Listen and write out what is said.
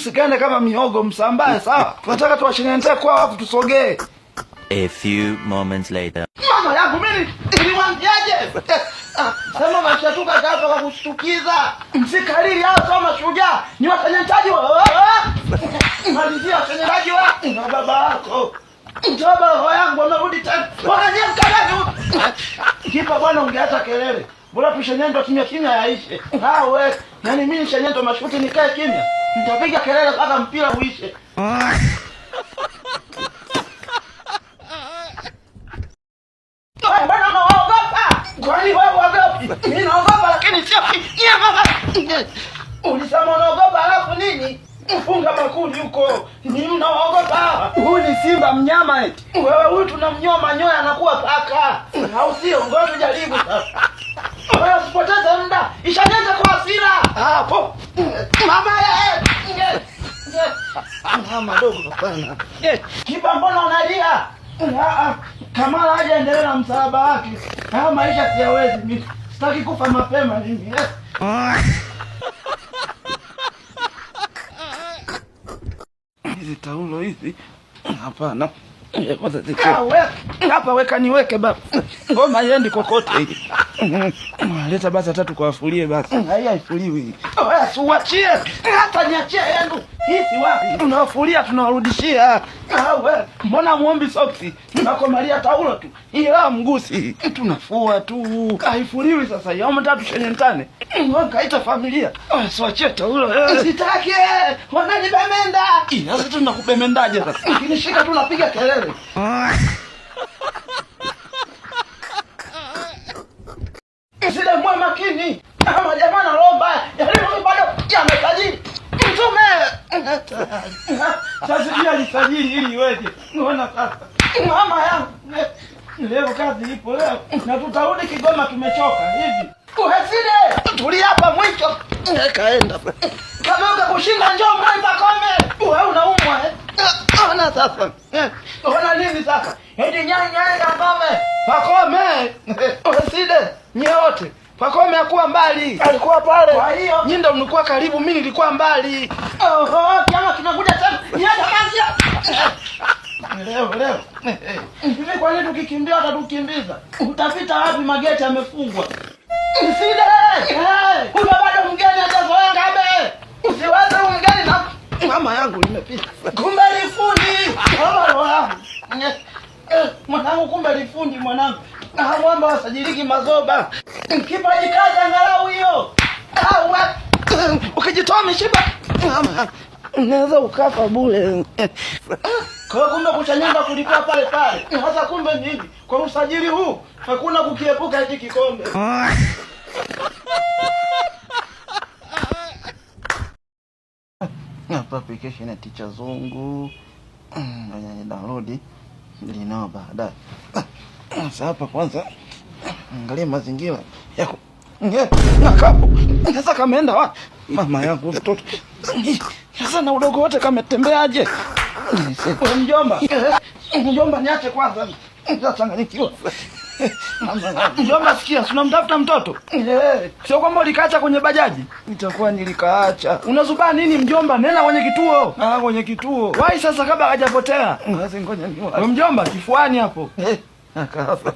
Msikane kama mihogo msambaye, sawa? Tunataka tuwashenente kwa wafu tusogee. A few moments later. Mama yangu mimi nilimwambiaje? Sema mashatuka kaza kwa kushtukiza. Msikariri hao kama shujaa. Ni washenentaji wa. Malizia washenentaji wa na baba yako. Mtoba roho yangu amerudi tena. Wananyia mkalaji. Kipa bwana ungeacha kelele. Bora tushenyendo kimya kimya yaishe. Wewe, yani mimi nishenyendo mashuti nikae kimya. Nitapiga kelele mpaka mpira uishe. Bwana unaogopa? Kwani wewe unaogopa? Mimi naogopa lakini sio kimya. Ulisema unaogopa alafu nini? Mfunga makuli huko. Ni mnaogopa. Huyu ni simba mnyama eti. Wewe huyu tunamnyoa manyoya anakuwa paka. Au sio? Ngoja jaribu sasa. Wewe usipoteze muda. Ishajenga kwa hasira. Hapo. Mama mama dogo hapana. Kiba mbona unalia? Kamala aje endelee na msalaba wake. Haya maisha siyawezi mimi. Sitaki kufa mapema mimi. Hizi taulo hizi. Hapana. Hapa weka niweke baba. Ngoma iendi kokote hii. Leta basi tatu kwa afulie basi. Haifuliwi. Wewe uachie. Hata niachie yangu. Hii si wapi? Tunawafulia tunawarudishia. Wewe mbona muombi soksi? Tunakomalia taulo tu. Ila mgusi. Tunafua tu. Haifuliwi sasa. Yao mtatu shenyentane. Wewe kaita familia. Wewe siachie taulo. Sitaki. Wananibemenda. Sasa tunakubemendaje sasa? Ukinishika tu napiga kelele. Sida mwa makini. Ama jamaa na roho mbaya. Yalimu bado yametajiri. Mtume. Sasa pia lisajili ili iweje? Unaona sasa. Mama yangu. Leo kazi ipo leo. Na tutarudi Kigoma tumechoka hivi. Uheside. Tulia hapa mwisho. Kaenda. Kama ukakushinda njoo mwai Pakome. Wewe unaumwa Ona sasa. Ona nini sasa? Eti nyanya na Pakome. Pakome. Uheside. Nyote. Pakome hakuwa mbali. Alikuwa pale. Kwa hiyo nyinyi ndio mlikuwa karibu, mimi nilikuwa mbali. Kama tunakuja tena. Niacha basi. Leo. Hivi kwa nini tukikimbia atatukimbiza? Utapita wapi mageti yamefungwa? Uside. Huyo bado mgeni hajazoea ngabe. Usiwaze mgeni na mama yangu imepita. Kumbe lifundi. Mwanangu kumbe lifundi mwanangu. Mwamba wasajiliki mazoba. Kipa jikaza angalau hiyo. Ukijitoa mishiba. Unaweza ukafa bure. Kwa kumbe kuchanyanga kulikuwa pale pale. Sasa kumbe nini? Kwa usajili huu hakuna kukiepuka hiki kikombe. Hapa application ya Ticha Zungu. Ngoja download linao baadaye. Sasa hapa kwanza angalia mazingira yako. Nakapo. Sasa kameenda wapi? Mama yangu mtoto. Sasa na udogo wote kametembeaje? Mjomba. Mjomba niache kwanza. Nachanganyikiwa. Mjomba sikia, tunamtafuta mtoto. Sio kwamba ulikaacha kwenye bajaji. Nitakuwa nilikaacha. Unazubaa nini mjomba? Nenda kwenye kituo. Kwenye kituo. Wai sasa kabla hajapotea. Basi ngoja nione. Mjomba kifuani hapo. Akafa.